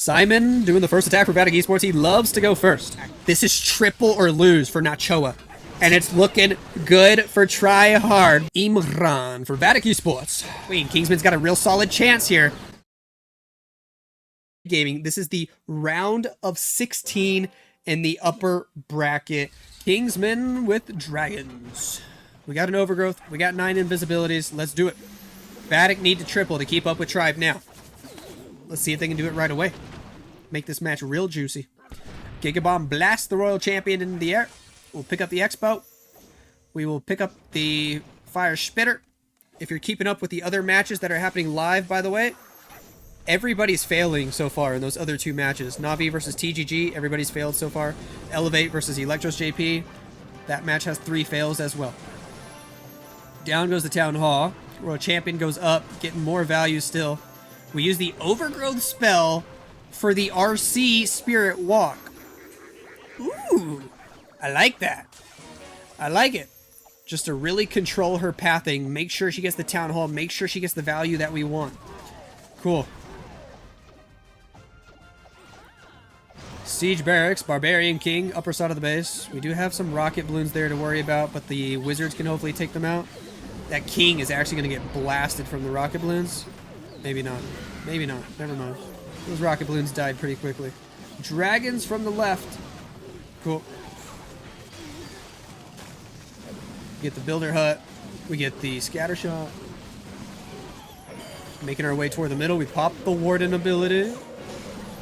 Simon doing the first attack for Vatic Esports. He loves to go first. This is triple or lose for Natchoa. And it's looking good for Tryhard. Imraan for Vatic Esports. Wait, Kingsman's got a real solid chance here. Gaming. This is the round of 16 in the upper bracket. Kingsman with dragons. We got an overgrowth. We got 9 invisibilities. Let's do it. Vatic need to triple to keep up with Tribe now. Let's see if they can do it right away. Make this match real juicy. Gigabomb blasts the Royal Champion into the air. We'll pick up the Expo. We will pick up the Fire Spitter. If you're keeping up with the other matches that are happening live, by the way, everybody's failing so far in those other 2 matches. Navi versus TGG, everybody's failed so far. Elevate versus Electros JP, that match has 3 fails as well. Down goes the Town Hall. Royal Champion goes up, getting more value still. We use the Overgrowth spell for the RC Spirit Walk. Ooh, I like that. I like it. Just to really control her pathing, make sure she gets the Town Hall, make sure she gets the value that we want. Cool. Siege Barracks, Barbarian King, upper side of the base. We do have some rocket balloons there to worry about, but the wizards can hopefully take them out. That king is actually going to get blasted from the rocket balloons. Maybe not. Maybe not. Never mind. Those rocket balloons died pretty quickly. Dragons from the left. Cool. We get the builder hut. We get the scatter shot. Making our way toward the middle. We pop the warden ability.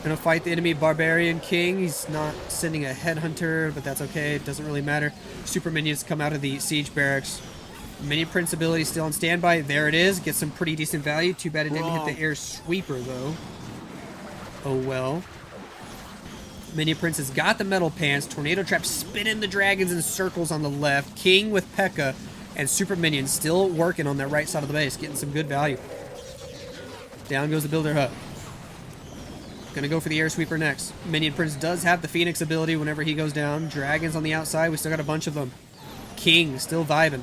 Gonna fight the enemy Barbarian King. He's not sending a headhunter, but that's okay. It doesn't really matter. Super minions come out of the siege barracks. Minion Prince ability still on standby. There it is. Gets some pretty decent value. Too bad it didn't hit the air sweeper, though. Oh, well. Minion Prince has got the metal pants. Tornado Trap spinning the dragons in circles on the left. King with P.E.K.K.A. and Super Minions still working on that right side of the base. Getting some good value. Down goes the Builder Hut. Gonna go for the air sweeper next. Minion Prince does have the Phoenix ability whenever he goes down. Dragons on the outside. We still got a bunch of them. King still vibing.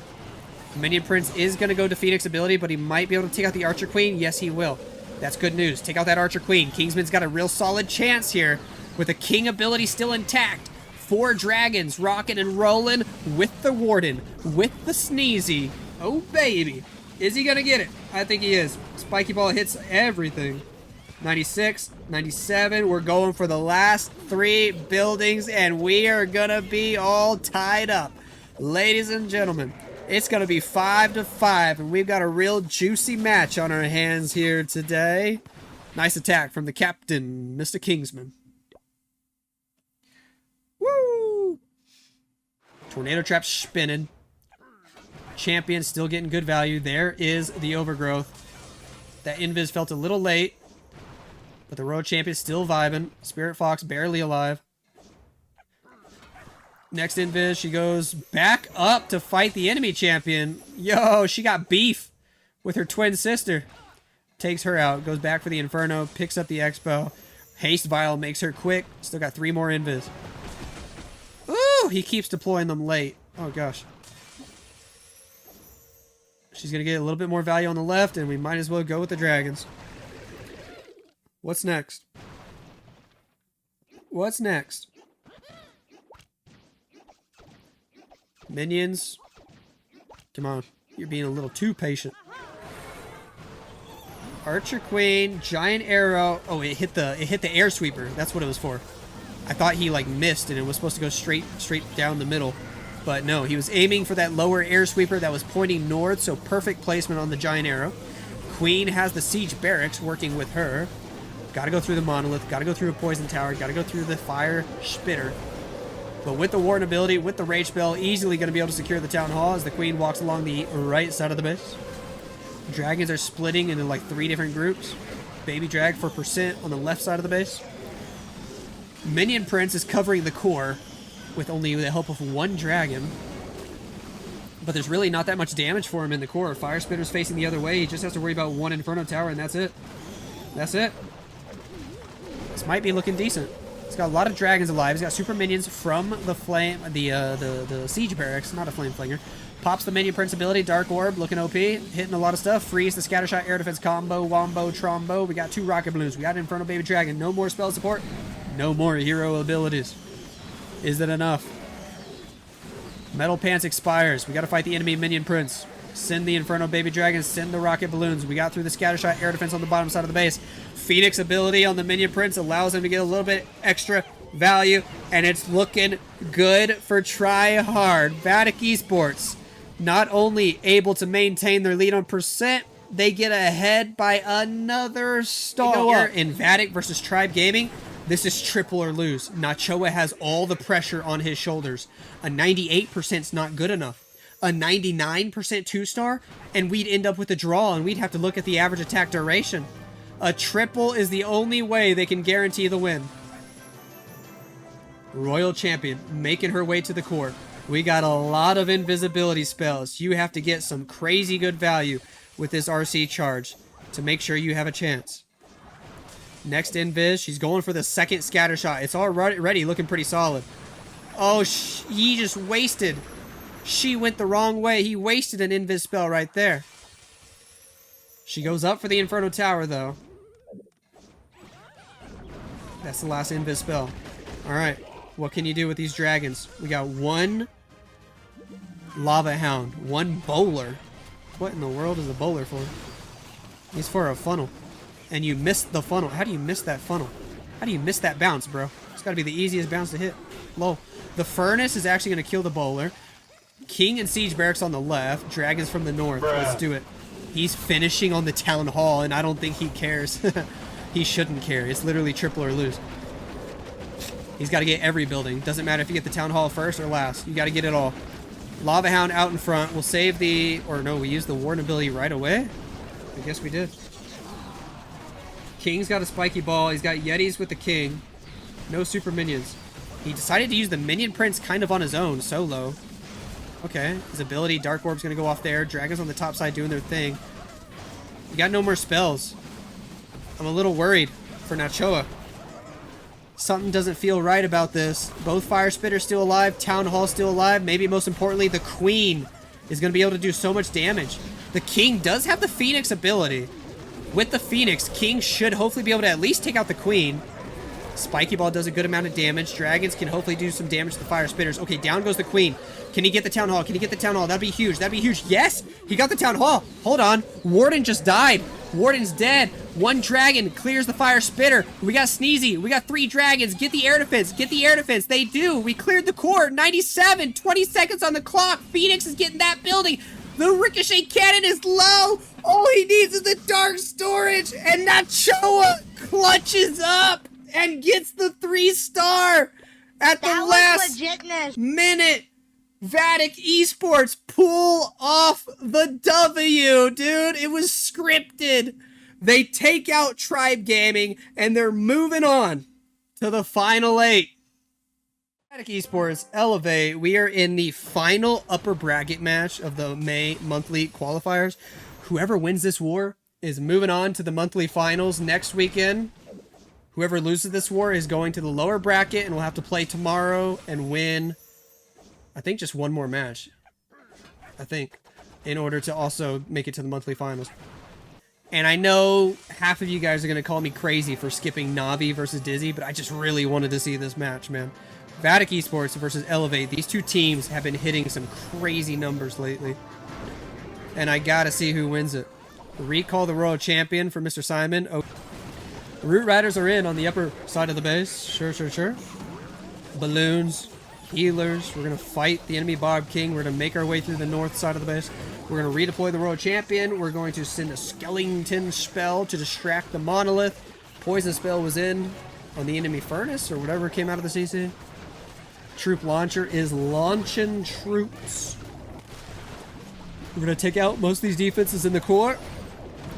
Minion Prince is going to go to Phoenix ability, but he might be able to take out the Archer Queen. Yes, he will. That's good news. Take out that Archer Queen. Kingsman's got a real solid chance here with the King ability still intact. 4 dragons rocking and rolling with the Warden, with the Sneezy. Oh, baby. Is he going to get it? I think he is. Spiky Ball hits everything. 96, 97. We're going for the last 3 buildings, and we are going to be all tied up. Ladies and gentlemen, it's going to be 5-5, and we've got a real juicy match on our hands here today. Nice attack from the captain, Mr. Kingsman. Woo! Tornado Trap spinning. Champion still getting good value. There is the Overgrowth. That Invis felt a little late, but the Royal Champion still vibing. Spirit Fox barely alive. Next Invis, she goes back up to fight the enemy champion. Yo, she got beef with her twin sister. Takes her out, goes back for the Inferno, picks up the Expo. Haste Vial makes her quick. Still got 3 more Invis. Ooh, he keeps deploying them late. Oh, gosh. She's going to get a little bit more value on the left, and we might as well go with the dragons. What's next? What's next? Minions. Come on. You're being a little too patient. Archer Queen, Giant Arrow. Oh, it hit the air sweeper. That's what it was for. I thought he like missed and it was supposed to go straight down the middle. But no, he was aiming for that lower air sweeper that was pointing north, so perfect placement on the Giant Arrow. Queen has the Siege Barracks working with her. Gotta go through the Monolith, gotta go through a Poison Tower, gotta go through the Fire Spitter. But with the Warden ability, with the Rage Spell, easily going to be able to secure the Town Hall as the Queen walks along the right side of the base. Dragons are splitting into like 3 different groups. Baby Drag for percent on the left side of the base. Minion Prince is covering the core with only the help of 1 dragon. But there's really not that much damage for him in the core. Fire Spitter's facing the other way. He just has to worry about 1 Inferno Tower and that's it. That's it. This might be looking decent. He's got a lot of dragons alive. He's got super minions from the flame, the siege barracks, not a flame flinger. Pops the Minion Prince ability. Dark Orb, looking OP. Hitting a lot of stuff. Freeze the Scattershot air defense combo. Wombo, Trombo. We got 2 Rocket Balloons. We got Inferno Baby Dragon. No more spell support. No more hero abilities. Is it enough? Metal Pants expires. We got to fight the enemy Minion Prince. Send the Inferno Baby Dragon. Send the Rocket Balloons. We got through the Scattershot air defense on the bottom side of the base. Phoenix ability on the Minion Prince allows him to get a little bit extra value. And it's looking good for Tryhard. Vatic Esports not only able to maintain their lead on percent, they get ahead by another star. In Vatic versus Tribe Gaming, this is triple or lose. Natchoa has all the pressure on his shoulders. A 98% is not good enough. A 99% 2-star, and we'd end up with a draw, and we'd have to look at the average attack duration. A triple is the only way they can guarantee the win. Royal Champion making her way to the core. We got a lot of invisibility spells. You have to get some crazy good value with this RC charge to make sure you have a chance. Next invis, she's going for the second scatter shot. It's already looking pretty solid. Oh, he just wasted. She went the wrong way. He wasted an invis spell right there. She goes up for the Inferno Tower, though. That's the last invis spell. All right. What can you do with these dragons? We got 1 Lava Hound, 1 Bowler. What in the world is a Bowler for? He's for a funnel. And you missed the funnel. How do you miss that funnel? How do you miss that bounce, bro? It's got to be the easiest bounce to hit. Lol. The Furnace is actually going to kill the Bowler. King and Siege Barracks on the left. Dragons from the north. Bruh. Let's do it. He's finishing on the Town Hall, and I don't think he cares. He shouldn't care. It's literally triple or lose. He's got to get every building. Doesn't matter if you get the Town Hall first or last. You got to get it all. Lava Hound out in front. We'll save the... Or no, we used the Warden ability right away. I guess we did. King's got a spiky ball. He's got Yetis with the King. No super minions. He decided to use the Minion Prince kind of on his own, solo. Okay. His ability, Dark Orb's going to go off there. Dragons on the top side doing their thing. We got no more spells. I'm a little worried for Natchoa. Something doesn't feel right about this. Both Fire Spitters still alive. Town Hall still alive. Maybe most importantly, the Queen is going to be able to do so much damage. The King does have the Phoenix ability. With the Phoenix, King should hopefully be able to at least take out the Queen. Spiky Ball does a good amount of damage. Dragons can hopefully do some damage to the Fire Spitters. Okay, down goes the Queen. Can he get the Town Hall? Can he get the Town Hall? That'd be huge. That'd be huge. Yes! He got the Town Hall. Hold on. Warden just died. Warden's dead. 1 dragon clears the Fire Spitter. We got Sneezy. We got 3 dragons. Get the air defense. Get the air defense. They do. We cleared the core. 97. 20 seconds on the clock. Phoenix is getting that building. The Ricochet Cannon is low. All he needs is the Dark Storage. And Natchoa clutches up and gets the 3-star at the last minute. Vatic Esports pull off the W, dude. It was scripted. They take out Tribe Gaming, and they're moving on to the final 8. Vatic Esports Elevate. We are in the final upper bracket match of the May monthly qualifiers. Whoever wins this war is moving on to the monthly finals next weekend. Whoever loses this war is going to the lower bracket and will have to play tomorrow and win, I think, just 1 more match. I think, in order to also make it to the monthly finals. And I know half of you guys are going to call me crazy for skipping Navi versus Dizzy, but I just really wanted to see this match, man. Vatic Esports versus Elevate. These 2 teams have been hitting some crazy numbers lately. And I gotta see who wins it. Recall the Royal Champion for Mr. Simon. Oh, Root Riders are in on the upper side of the base. Sure. Balloons. Healers. We're going to fight the enemy Barb King. We're going to make our way through the north side of the base. We're going to redeploy the Royal Champion. We're going to send a Skeleton spell to distract the Monolith. Poison spell was in on the enemy Furnace or whatever came out of the CC. Troop Launcher is launching troops. We're going to take out most of these defenses in the core.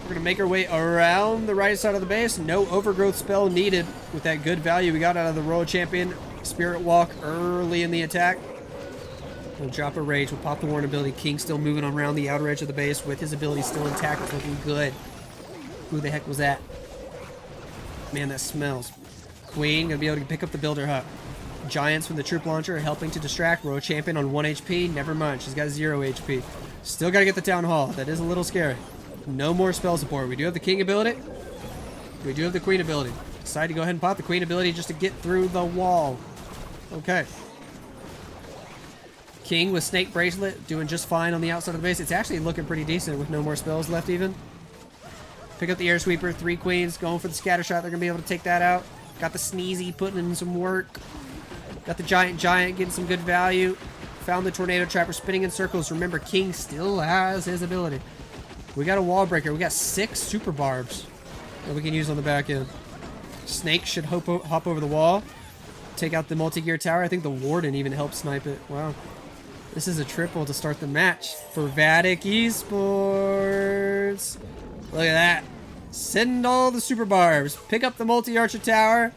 We're going to make our way around the right side of the base. No overgrowth spell needed with that good value we got out of the Royal Champion. Spirit Walk early in the attack. We'll drop a Rage. We'll pop the Warden ability. King still moving around the outer edge of the base with his ability still intact. It's looking good. Who the heck was that? Man, that smells. Queen going to be able to pick up the Builder Hut. Giants from the troop launcher helping to distract. Royal Champion on 1 HP. Never mind. She's got 0 HP. Still got to get the Town Hall. That is a little scary. No more spell support. We do have the King ability. We do have the Queen ability. Decide to go ahead and pop the Queen ability just to get through the wall. Okay. King with Snake Bracelet doing just fine on the outside of the base. It's actually looking pretty decent with no more spells left even. Pick up the Air Sweeper. 3 Queens going for the Scatter Shot. They're going to be able to take that out. Got the Sneezy putting in some work. Got the Giant getting some good value. Found the Tornado Trapper spinning in circles. Remember, King still has his ability. We got a Wall Breaker. We got 6 Super Barbs that we can use on the back end. Snake should hop over the wall. Take out the multi-gear tower. I think the Warden even helped snipe it. Wow. This is a triple to start the match for Vatic Esports. Look at that. Send all the Super Barbs. Pick up the multi-archer tower.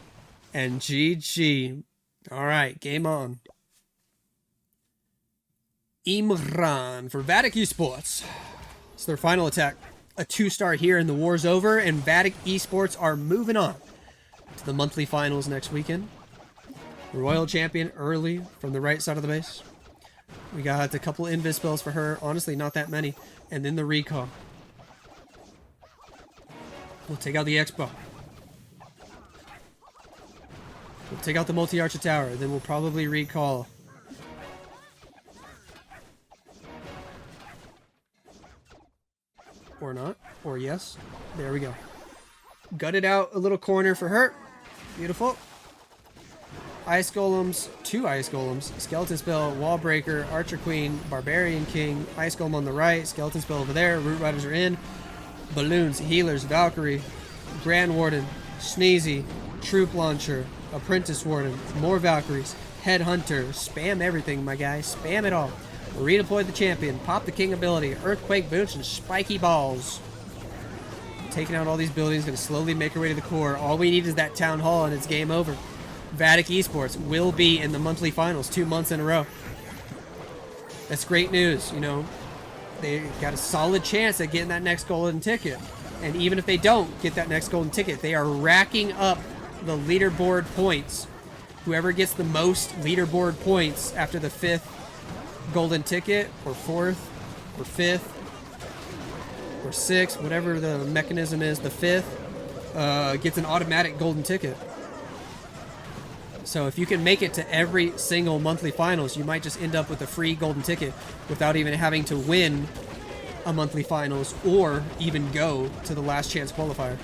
And GG. Alright, game on. Imraan for Vatic Esports. It's their final attack. A 2-star here and the war's over. And Vatic Esports are moving on to the monthly finals next weekend. Royal Champion early from the right side of the base. We got a couple invis spells for her. Honestly, not that many. And then the recall. We'll take out the Expo. We'll take out the multi-archer tower. Then we'll probably recall. Or not. Or yes. There we go. Gutted out a little corner for her. Beautiful. Ice Golems. 2 Ice Golems. Skeleton Spell. Wall Breaker. Archer Queen. Barbarian King. Ice Golem on the right. Skeleton Spell over there. Root Riders are in. Balloons. Healers. Valkyrie. Grand Warden. Sneezy. Troop Launcher. Apprentice Warden. More Valkyries. Headhunter. Spam everything, my guy. Spam it all. Redeploy the champion. Pop the King ability. Earthquake Boots and Spiky Balls. Taking out all these buildings. Going to slowly make our way to the core. All we need is that Town Hall and it's game over. Vatic Esports will be in the monthly finals 2 months in a row. That's great news. You know, they got a solid chance at getting that next golden ticket. And even if they don't get that next golden ticket, they are racking up the leaderboard points. Whoever gets the most leaderboard points after the 5th golden ticket, or 4th, or 5th, or 6th, whatever the mechanism is, the 5th, gets an automatic golden ticket. So if you can make it to every single monthly finals, you might just end up with a free golden ticket without even having to win a monthly finals or even go to the last chance qualifier.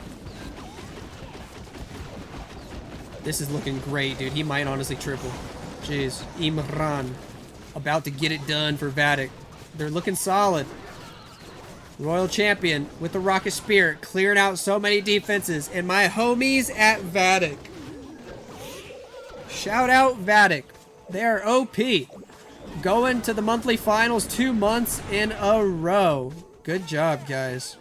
This is looking great, dude. He might honestly triple. Jeez. Imraan about to get it done for Vatic. They're looking solid. Royal Champion with the Rocket Spirit clearing out so many defenses. And my homies at Vatic. Shout out Vatic. They're OP. Going to the monthly finals 2 months in a row. Good job, guys.